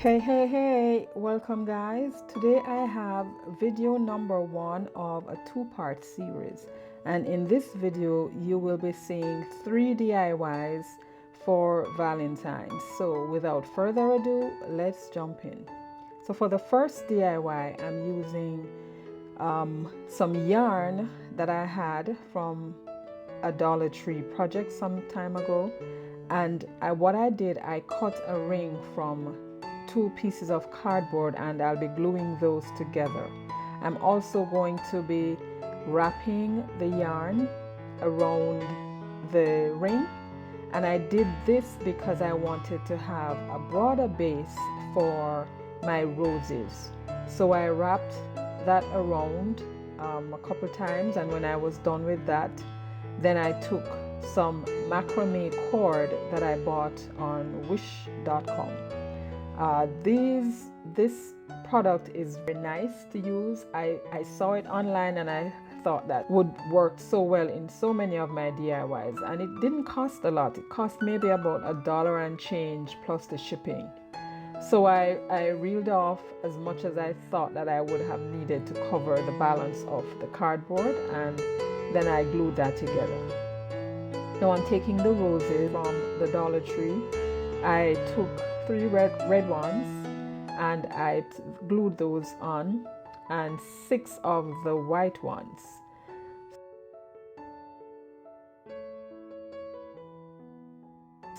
Hey, welcome guys. Today I have video number 1 of a two-part series, and in this video you will be seeing 3 DIYs for Valentine. So without further ado, let's jump in. So for the first DIY, I'm using some yarn that I had from a Dollar Tree project some time ago, and what I did, I cut a ring from 2 pieces of cardboard and I'll be gluing those together. I'm also going to be wrapping the yarn around the ring, and I did this because I wanted to have a broader base for my roses. So I wrapped that around a couple times, and when I was done with that, then I took some macrame cord that I bought on wish.com. This product is very nice to use. I saw it online and I thought that would work so well in so many of my DIYs, and it didn't cost a lot. It cost maybe about $1 and change plus the shipping. So I reeled off as much as I thought that I would have needed to cover the balance of the cardboard, and then I glued that together. Now I'm taking the roses from the Dollar Tree. I took 3 red ones and I glued those on, and 6 of the white ones.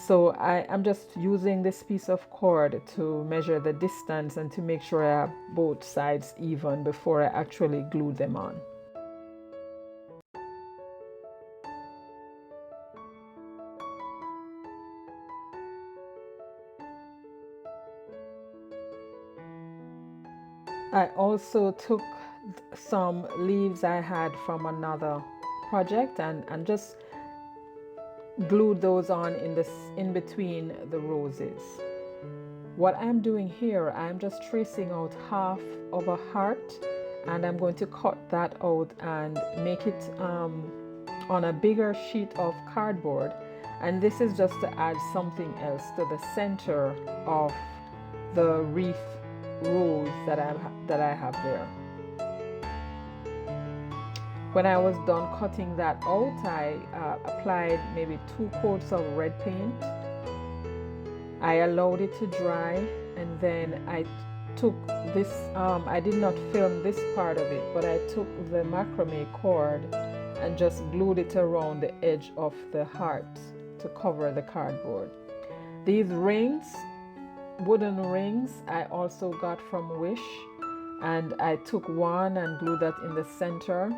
So I'm just using this piece of cord to measure the distance and to make sure I have both sides even before I actually glue them on. I also took some leaves I had from another project and just glued those on in between the roses. What I'm doing here, I'm just tracing out half of a heart, and I'm going to cut that out and make it on a bigger sheet of cardboard, and this is just to add something else to the center of the wreath rose that I have there. When I was done cutting that out, I applied maybe 2 coats of red paint. I allowed it to dry, and then I took this, I did not film this part of it, but I took the macrame cord and just glued it around the edge of the heart to cover the cardboard. These rings, wooden rings, I also got from Wish, and I took one and glued that in the center.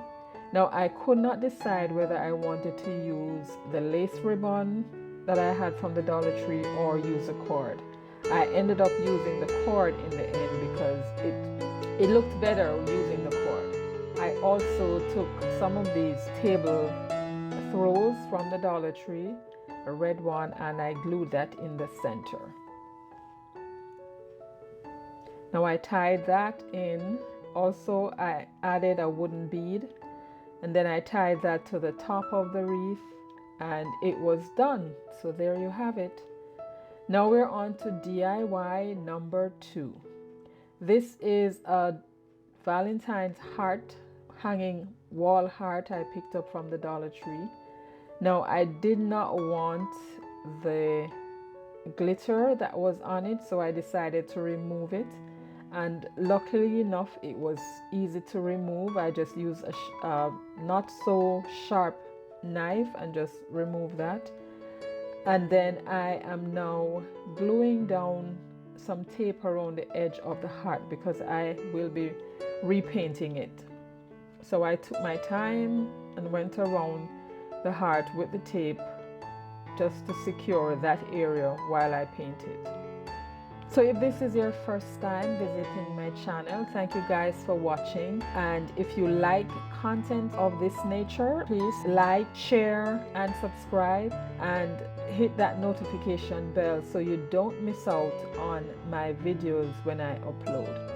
Now I could not decide whether I wanted to use the lace ribbon that I had from the Dollar Tree or use a cord. I ended up using the cord in the end because it looked better using the cord. I also took some of these table throws from the Dollar Tree, a red one, and I glued that in the center. Now I tied that in. Also, I added a wooden bead, and then I tied that to the top of the wreath, and it was done. So there you have it. Now we're on to DIY number 2. This is a Valentine's heart, hanging wall heart I picked up from the Dollar Tree. Now I did not want the glitter that was on it, so I decided to remove it, and luckily enough it was easy to remove. I just used a not so sharp knife and just remove that, and then I am now gluing down some tape around the edge of the heart because I will be repainting it. So I took my time and went around the heart with the tape just to secure that area while I paint it. So if this is your first time visiting my channel, thank you guys for watching, and if you like content of this nature, please like, share and subscribe, and hit that notification bell so you don't miss out on my videos when I upload.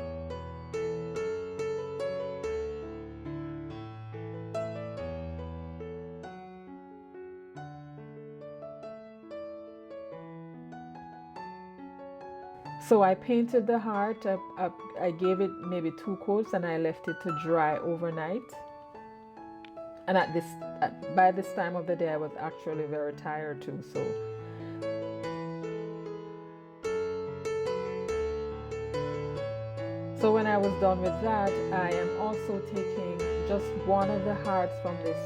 So I painted the heart. I gave it maybe 2 coats and I left it to dry overnight. And by this time of the day, I was actually very tired too. So when I was done with that, I am also taking just one of the hearts from this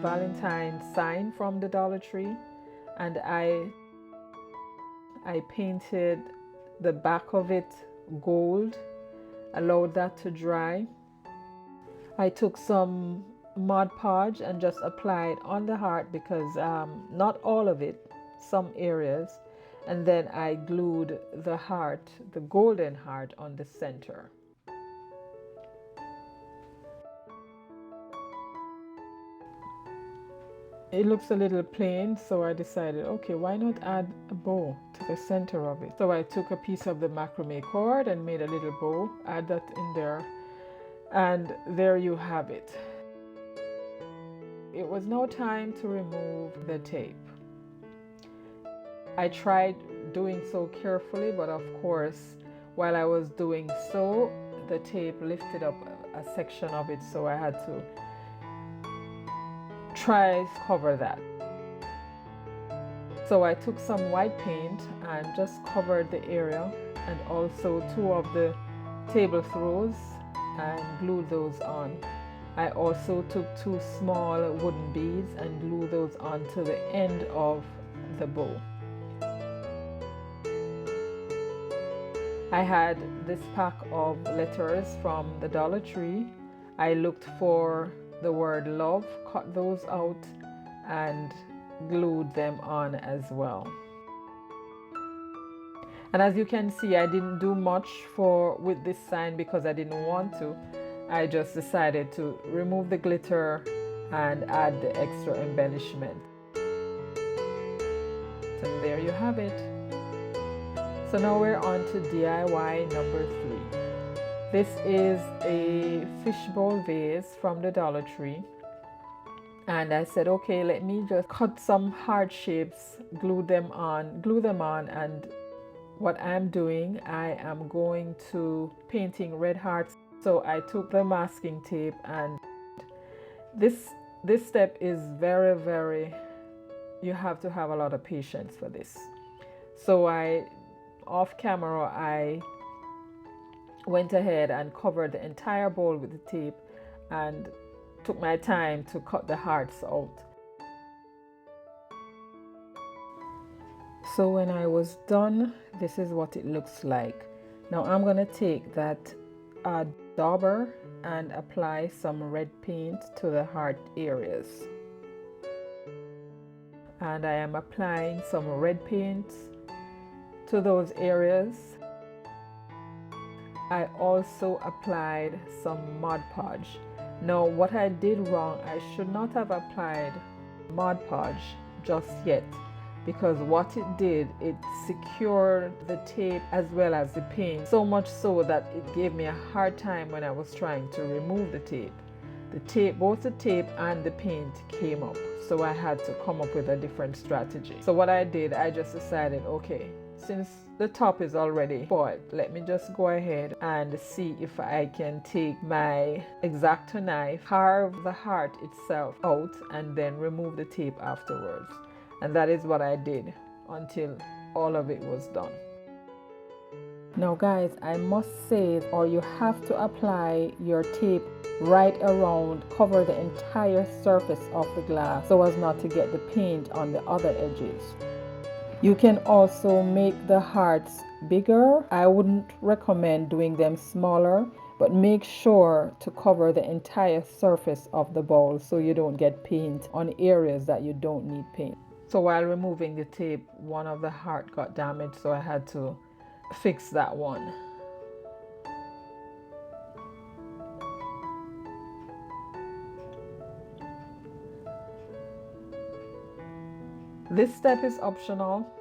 Valentine sign from the Dollar Tree, and I painted the back of it gold, allowed that to dry. I took some Mod Podge and just applied on the heart because not all of it, some areas, and then I glued the heart, the golden heart, on the center. It looks a little plain, so I decided, okay, why not add a bow to the center of it? So I took a piece of the macrame cord and made a little bow, add that in there, and there you have it. It was now time to remove the tape. I tried doing so carefully, but of course, while I was doing so, the tape lifted up a section of it, so I had to try to cover that. So I took some white paint and just covered the area, and also 2 of the table throws, and glued those on. I also took 2 small wooden beads and glued those onto the end of the bow. I had this pack of letters from the Dollar Tree. I looked for the word love, cut those out, and glued them on as well. And as you can see, I didn't do much with this sign because I didn't want to. I just decided to remove the glitter and add the extra embellishment. And there you have it. So now we're on to DIY number 3. This is a fishbowl vase from the Dollar Tree. And I said, okay, let me just cut some heart shapes, glue them on, and what I'm doing, I am going to painting red hearts. So I took the masking tape, and this step is very, you have to have a lot of patience for this. So off camera, I went ahead and covered the entire bowl with the tape and took my time to cut the hearts out. So when I was done, this is what it looks like. Now I'm going to take that dauber and apply some red paint to the heart areas. And I am applying some red paint to those areas. I also applied some Mod Podge. Now what I did wrong, I should not have applied Mod Podge just yet, because what it did, it secured the tape as well as the paint, so much so that it gave me a hard time when I was trying to remove the tape. Both the tape and the paint came up, so I had to come up with a different strategy. So what I did, I just decided, okay, since the top is already spoiled, let me just go ahead and see if I can take my X-Acto knife, carve the heart itself out, and then remove the tape afterwards. And that is what I did until all of it was done. Now guys, I must say, or you have to apply your tape right around, cover the entire surface of the glass so as not to get the paint on the other edges. You can also make the hearts bigger. I wouldn't recommend doing them smaller, but make sure to cover the entire surface of the bowl so you don't get paint on areas that you don't need paint. So while removing the tape, one of the heart got damaged, so I had to fix that one. This step is optional.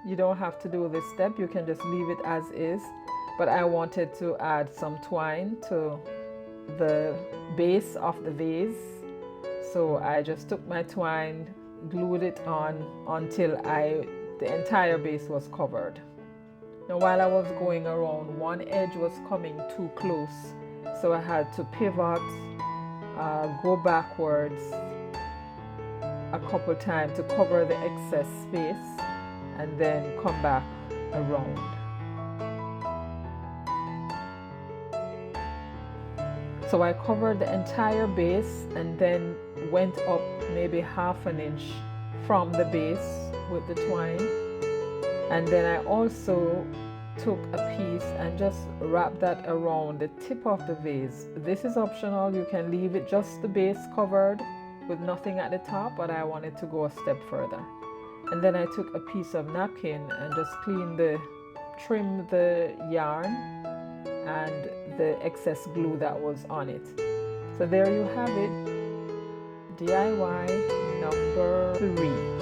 You don't have to do this step. You can just leave it as is. But I wanted to add some twine to the base of the vase. So I just took my twine, glued it on until the entire base was covered. Now while I was going around, one edge was coming too close, so I had to pivot, go backwards a couple times to cover the excess space and then come back around. So I covered the entire base and then went up maybe ½ an inch from the base with the twine. And then I also took a piece and just wrapped that around the tip of the vase. This is optional, you can leave it just the base covered with nothing at the top, but I wanted to go a step further. And then I took a piece of napkin and just trimmed the yarn and the excess glue that was on it. So there you have it, DIY number 3.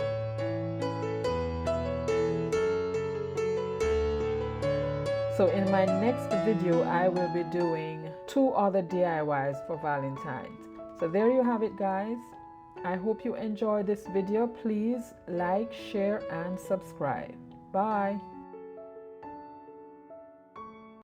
So in my next video, I will be doing 2 other DIYs for Valentine's. So there you have it, guys. I hope you enjoyed this video. Please like, share, and subscribe. Bye.